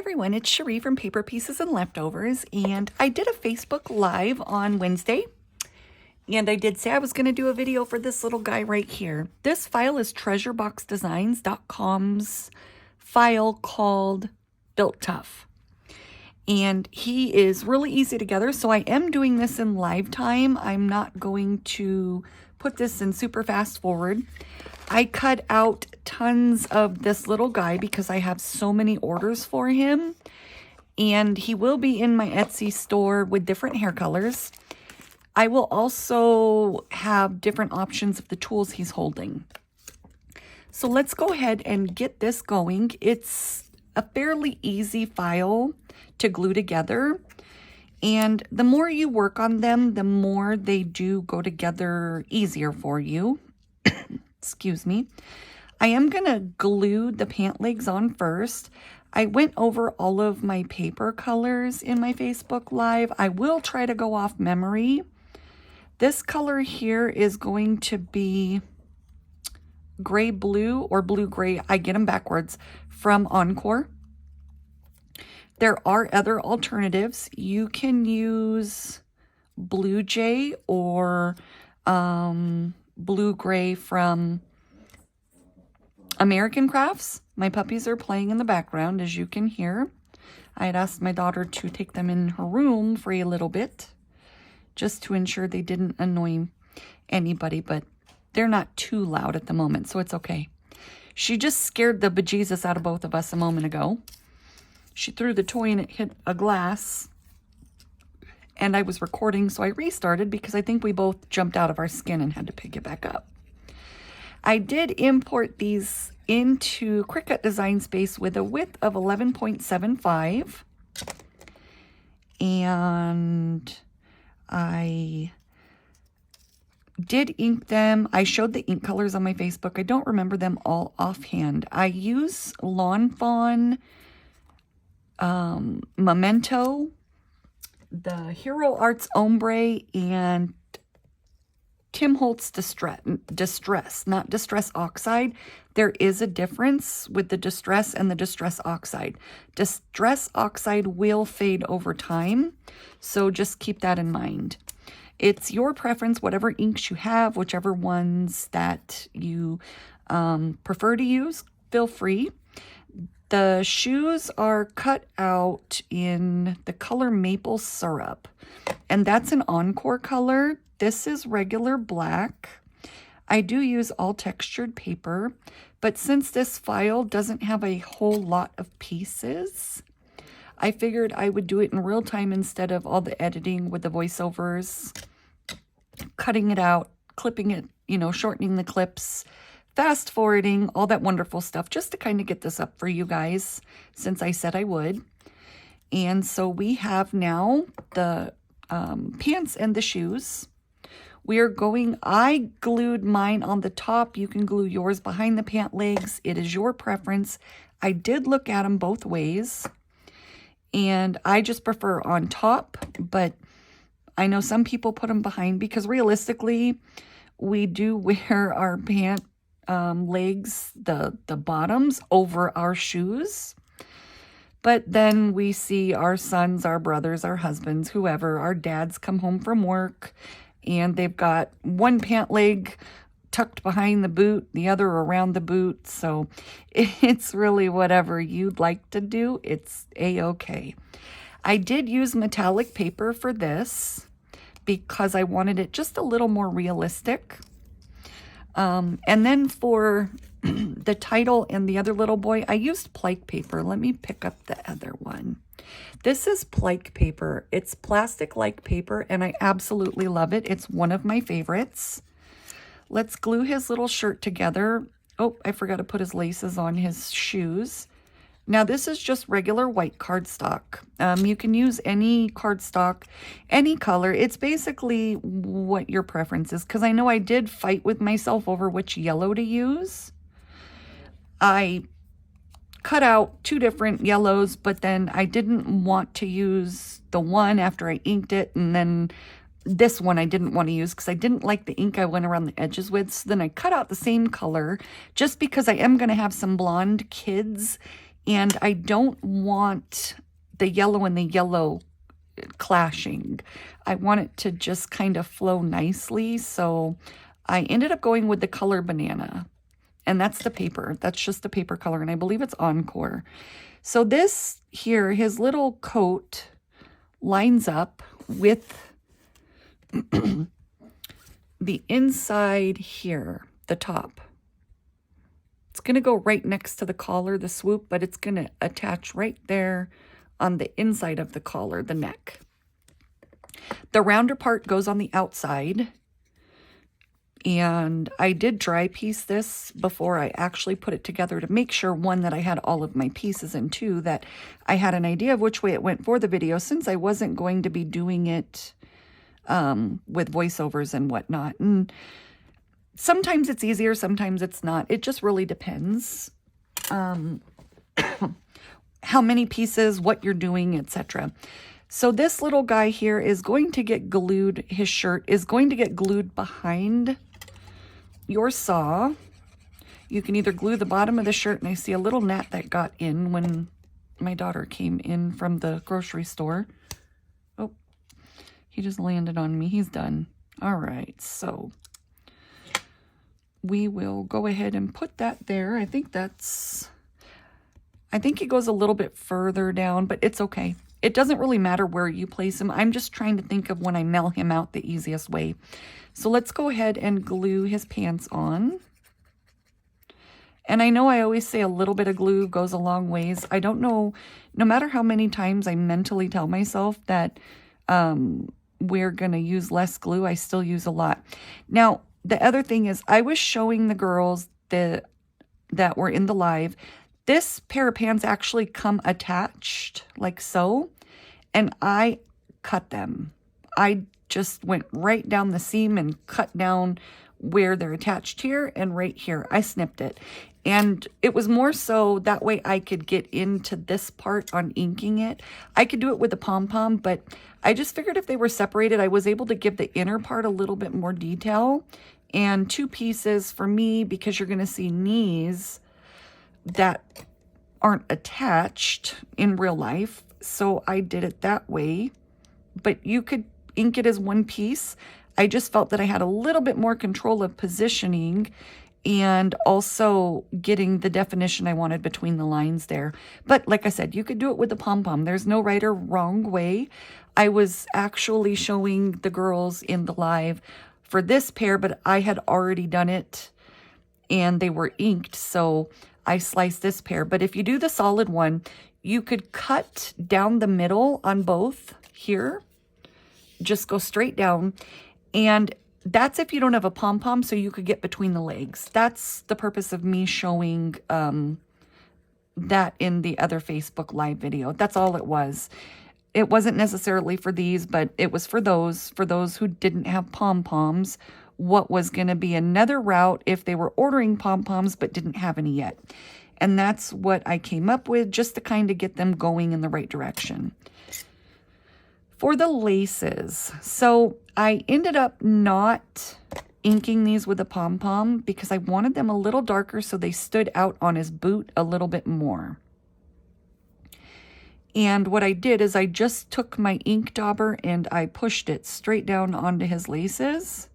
everyone, it's Cherie from Paper Pieces and Leftovers, and I did a Facebook Live on Wednesday, and I did say I was going to do a video for this little guy right here. This file is treasureboxdesigns.com's file called Built Tough, and he is really easy together, so I am doing this in live time. I'm not going to put this in super fast forward. I cut out tons of this little guy because I have so many orders for him, and he will be in my Etsy store with different hair colors. I will also have different options of the tools he's holding. So let's go ahead and get this going. It's a fairly easy file to glue together, and the more you work on them, the more they do go together easier for you. Excuse me. I am going to glue the pant legs on first. I went over all of my paper colors in my Facebook Live. I will try to go off memory. This color here is going to be gray blue or blue gray. I get them backwards from Encore. There are other alternatives. You can use Blue Jay or blue gray from American Crafts. My puppies are playing in the background, as you can hear. I had asked my daughter to take them in her room for a little bit, just to ensure they didn't annoy anybody, but they're not too loud at the moment, so it's okay. She just scared the bejesus out of both of us a moment ago. She threw the toy and it hit a glass, and I was recording, so I restarted because I think we both jumped out of our skin and had to pick it back up. I did import these into Cricut Design Space with a width of 11.75, and I did ink them. I showed the ink colors on my Facebook. I don't remember them all offhand. I use Lawn Fawn, Memento, the Hero Arts Ombre, and Tim Holtz Distress, not Distress Oxide. There is a difference with the Distress and the Distress Oxide. Distress Oxide will fade over time, so just keep that in mind. It's your preference, whatever inks you have, whichever ones that you prefer to use, feel free. The shoes are cut out in the color Maple Syrup, and that's an Encore color. This is regular black. I do use all textured paper, but since this file doesn't have a whole lot of pieces, I figured I would do it in real time instead of all the editing with the voiceovers, cutting it out, clipping it, shortening the clips, fast forwarding, all that wonderful stuff, just to kind of get this up for you guys since I said I would. And so we have now the pants and the shoes. I glued mine on the top. You can glue yours behind the pant legs. It is your preference. I did look at them both ways, and I just prefer on top, but I know some people put them behind because realistically, we do wear our pant legs, the bottoms, over our shoes. But then we see our sons, our brothers, our husbands, whoever, our dads come home from work, and they've got one pant leg tucked behind the boot, the other around the boot. So it's really whatever you'd like to do. It's a-okay. I did use metallic paper for this because I wanted it just a little more realistic. And then for the title and the other little boy, I used Plike paper. Let me pick up the other one. This is Plike paper. It's plastic-like paper, and I absolutely love it. It's one of my favorites. Let's glue his little shirt together. Oh, I forgot to put his laces on his shoes. Now, this is just regular white cardstock. You can use any cardstock, any color. It's basically what your preference is, because I know I did fight with myself over which yellow to use. I cut out two different yellows, but then I didn't want to use the one after I inked it, and then this one I didn't want to use because I didn't like the ink I went around the edges with. So then I cut out the same color just because I am going to have some blonde kids and I don't want the yellow and the yellow clashing. I want it to just kind of flow nicely, so I ended up going with the color banana, and that's the paper. That's just the paper color, and I believe it's Encore. So this here, his little coat lines up with the inside here, the top. It's going to go right next to the collar, the swoop, but it's going to attach right there on the inside of the collar, the neck. The rounder part goes on the outside. And I did dry piece this before I actually put it together to make sure, one, that I had all of my pieces, and two, that I had an idea of which way it went for the video, since I wasn't going to be doing it with voiceovers and whatnot. And sometimes it's easier, sometimes it's not. It just really depends how many pieces, what you're doing, etc. So this little guy here is going to get glued, his shirt is going to get glued behind your saw. You can either glue the bottom of the shirt, and I see a little gnat that got in when my daughter came in from the grocery store. Oh, he just landed on me. He's done. All right, so we will go ahead and put that there. I think it goes a little bit further down, but it's okay. It doesn't really matter where you place him. I'm just trying to think of when I mail him out the easiest way. So let's go ahead and glue his pants on. And I know I always say a little bit of glue goes a long ways. I don't know, no matter how many times I mentally tell myself that we're going to use less glue, I still use a lot. Now, the other thing is, I was showing the girls that were in the live, this pair of pants actually come attached like so, and I cut them. I just went right down the seam and cut down where they're attached here and right here. I snipped it. And it was more so that way I could get into this part on inking it. I could do it with a pom-pom, but I just figured if they were separated, I was able to give the inner part a little bit more detail. And 2 pieces for me, because you're going to see knees that aren't attached in real life, so I did it that way. But you could ink it as one piece. I just felt that I had a little bit more control of positioning and also getting the definition I wanted between the lines there. But like I said, you could do it with the pom-pom. There's no right or wrong way. I was actually showing the girls in the live for this pair, but I had already done it and they were inked, so I sliced this pair. But if you do the solid one, you could cut down the middle on both here. Just go straight down. And that's if you don't have a pom-pom, so you could get between the legs. That's the purpose of me showing that in the other Facebook Live video. That's all it was. It wasn't necessarily for these, but it was for those who didn't have pom-poms, what was going to be another route if they were ordering pom-poms but didn't have any yet. And that's what I came up with, just to kind of get them going in the right direction. For the laces, so I ended up not inking these with a pom-pom because I wanted them a little darker so they stood out on his boot a little bit more. And what I did is I just took my ink dauber and I pushed it straight down onto his laces.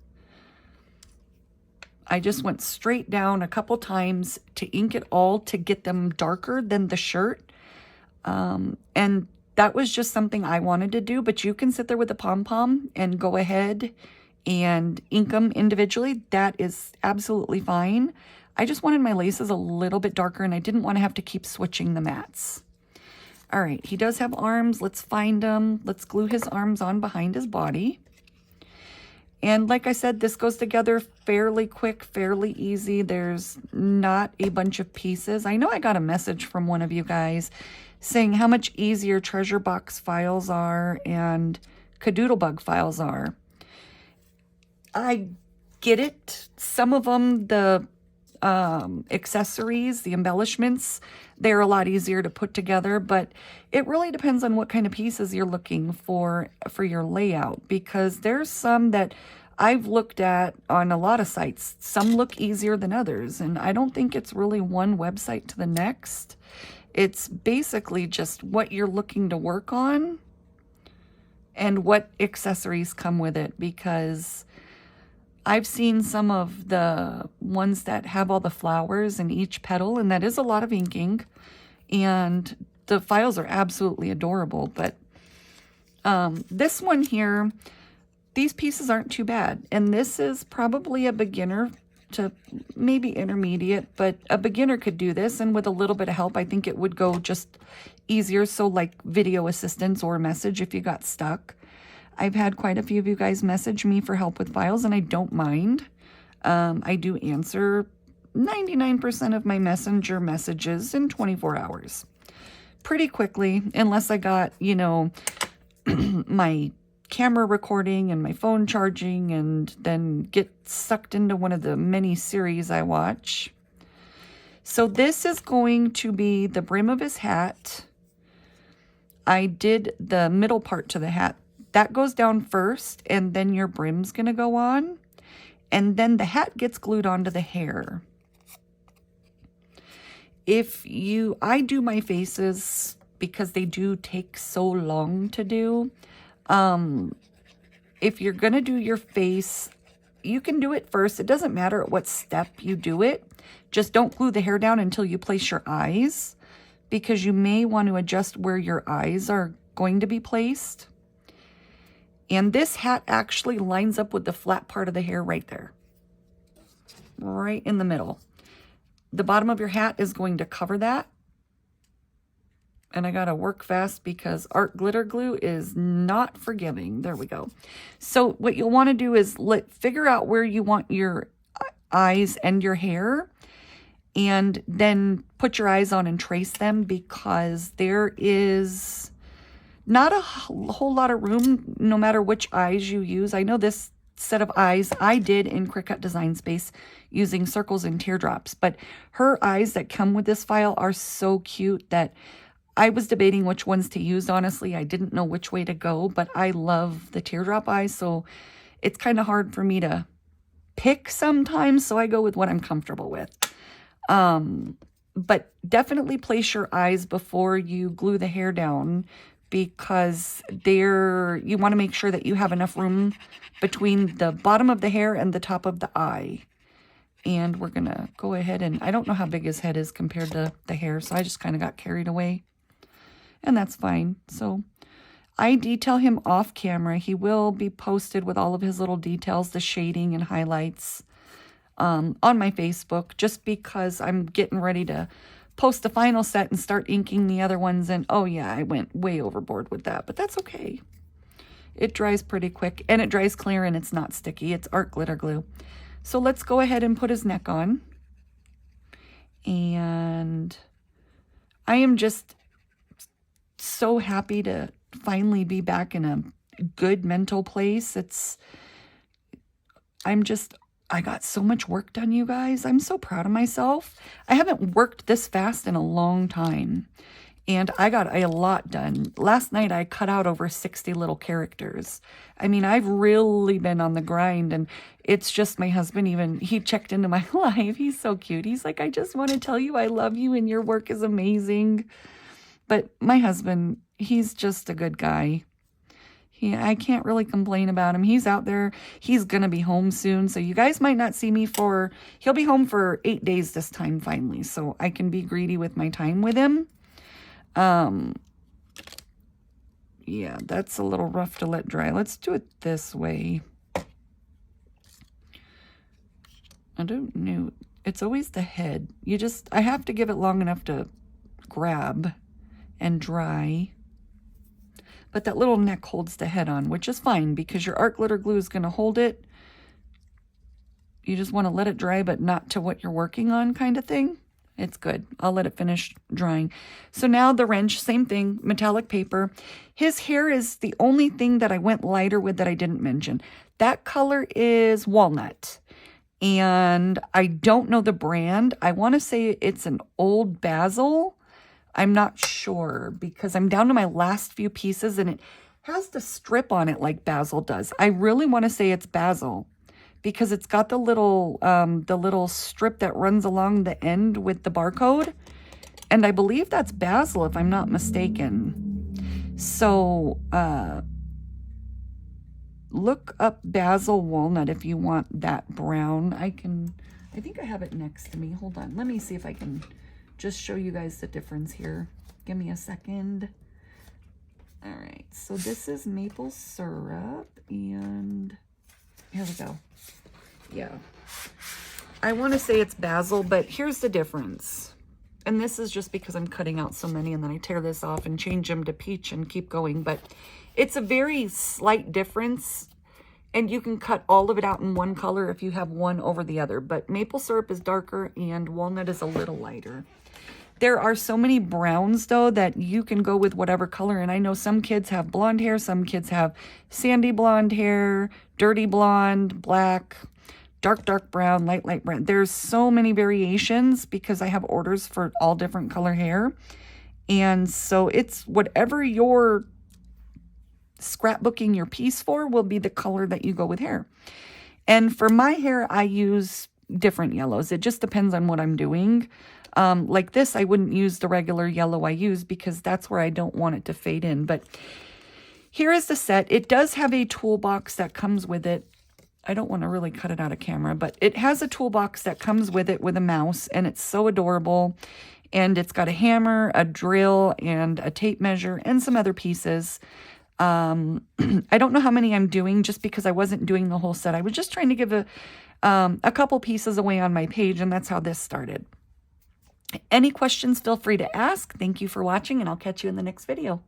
I just went straight down a couple times to ink it all to get them darker than the shirt. And that was just something I wanted to do, but you can sit there with a pom-pom and go ahead and ink them individually. That is absolutely fine. I just wanted my laces a little bit darker and I didn't want to have to keep switching the mats. All right, he does have arms. Let's find them. Let's glue his arms on behind his body. And like I said, this goes together fairly quick, fairly easy. There's not a bunch of pieces. I know I got a message from one of you guys saying how much easier treasure box files are and Kadoodlebug files are. I get it. Some of them, the accessories, the embellishments, they're a lot easier to put together, but it really depends on what kind of pieces you're looking for your layout, because there's some that I've looked at on a lot of sites. Some look easier than others, and I don't think it's really one website to the next. It's basically just what you're looking to work on and what accessories come with it, because I've seen some of the ones that have all the flowers in each petal, and that is a lot of inking, and the files are absolutely adorable. But this one here, these pieces aren't too bad, and this is probably a beginner to maybe intermediate, but a beginner could do this, and with a little bit of help I think it would go just easier. So like video assistance or message if you got stuck. I've had quite a few of you guys message me for help with files, and I don't mind. I do answer 99% of my messenger messages in 24 hours. Pretty quickly, unless I got, you know, my camera recording and my phone charging and then get sucked into one of the many series I watch. So this is going to be the brim of his hat. I did the middle part to the hat. That goes down first, and then your brim's going to go on. And then the hat gets glued onto the hair. I do my faces because they do take so long to do. If you're going to do your face, you can do it first. It doesn't matter at what step you do it. Just don't glue the hair down until you place your eyes, because you may want to adjust where your eyes are going to be placed. And this hat actually lines up with the flat part of the hair right there. Right in the middle. The bottom of your hat is going to cover that. And I gotta work fast because art glitter glue is not forgiving. There we go. So what you'll want to do is figure out where you want your eyes and your hair, and then put your eyes on and trace them, because there is not a whole lot of room no matter which eyes you use. I know this set of eyes I did in Cricut Design Space using circles and teardrops, but her eyes that come with this file are so cute that I was debating which ones to use. Honestly, I didn't know which way to go, but I love the teardrop eyes, so it's kind of hard for me to pick sometimes, so I go with what I'm comfortable with. But definitely place your eyes before you glue the hair down, because you want to make sure that you have enough room between the bottom of the hair and the top of the eye. And we're going to go ahead, and I don't know how big his head is compared to the hair, so I just kind of got carried away. And that's fine. So I detail him off camera. He will be posted with all of his little details, the shading and highlights, on my Facebook, just because I'm getting ready to post the final set and start inking the other ones. And oh yeah, I went way overboard with that, but that's okay. It dries pretty quick, and it dries clear, and it's not sticky. It's art glitter glue. So let's go ahead and put his neck on. And I am just so happy to finally be back in a good mental place. I got so much work done, you guys. I'm so proud of myself. I haven't worked this fast in a long time, and I got a lot done. Last night, I cut out over 60 little characters. I mean, I've really been on the grind, and it's just my husband he checked into my life. He's so cute. He's like, I just want to tell you I love you, and your work is amazing. But my husband, he's just a good guy. I can't really complain about him. He's out there. He's going to be home soon. So you guys might not see me he'll be home for 8 days this time finally. So I can be greedy with my time with him. Yeah, that's a little rough to let dry. Let's do it this way. I don't know. It's always the head. I have to give it long enough to grab and dry. But that little neck holds the head on, which is fine because your art glitter glue is going to hold it. You just want to let it dry, but not to what you're working on kind of thing. It's good. I'll let it finish drying. So now the wrench, same thing, metallic paper. His hair is the only thing that I went lighter with that I didn't mention. That color is walnut. And I don't know the brand. I want to say it's an Old Basil. I'm not sure because I'm down to my last few pieces and it has the strip on it like Basil does. I really want to say it's Basil because it's got the little strip that runs along the end with the barcode. And I believe that's basil, if I'm not mistaken. So look up basil walnut if you want that brown. I think I have it next to me. Hold on. Let me see if I can just show you guys the difference here. Give me a second. All right, so this is maple syrup, and here we go. Yeah, I want to say it's basil, but here's the difference. And this is just because I'm cutting out so many, and then I tear this off and change them to peach and keep going. But it's a very slight difference, and you can cut all of it out in one color if you have one over the other. But maple syrup is darker, and walnut is a little lighter. There are so many browns, though, that you can go with whatever color. And I know some kids have blonde hair. Some kids have sandy blonde hair, dirty blonde, black, dark brown, light brown. There's so many variations because I have orders for all different color hair. And so it's whatever you're scrapbooking your piece for will be the color that you go with hair. And for my hair, I use different yellows. It just depends on what I'm doing. Like this, I wouldn't use the regular yellow I use because that's where I don't want it to fade in. But here is the set. It does have a toolbox that comes with it. I don't want to really cut it out of camera, but it has a toolbox that comes with it with a mouse, and it's so adorable. And it's got a hammer, a drill, and a tape measure, and some other pieces. I don't know how many I'm doing just because I wasn't doing the whole set. I was just trying to give a couple pieces away on my page, and that's how this started. Any questions, feel free to ask. Thank you for watching, and I'll catch you in the next video.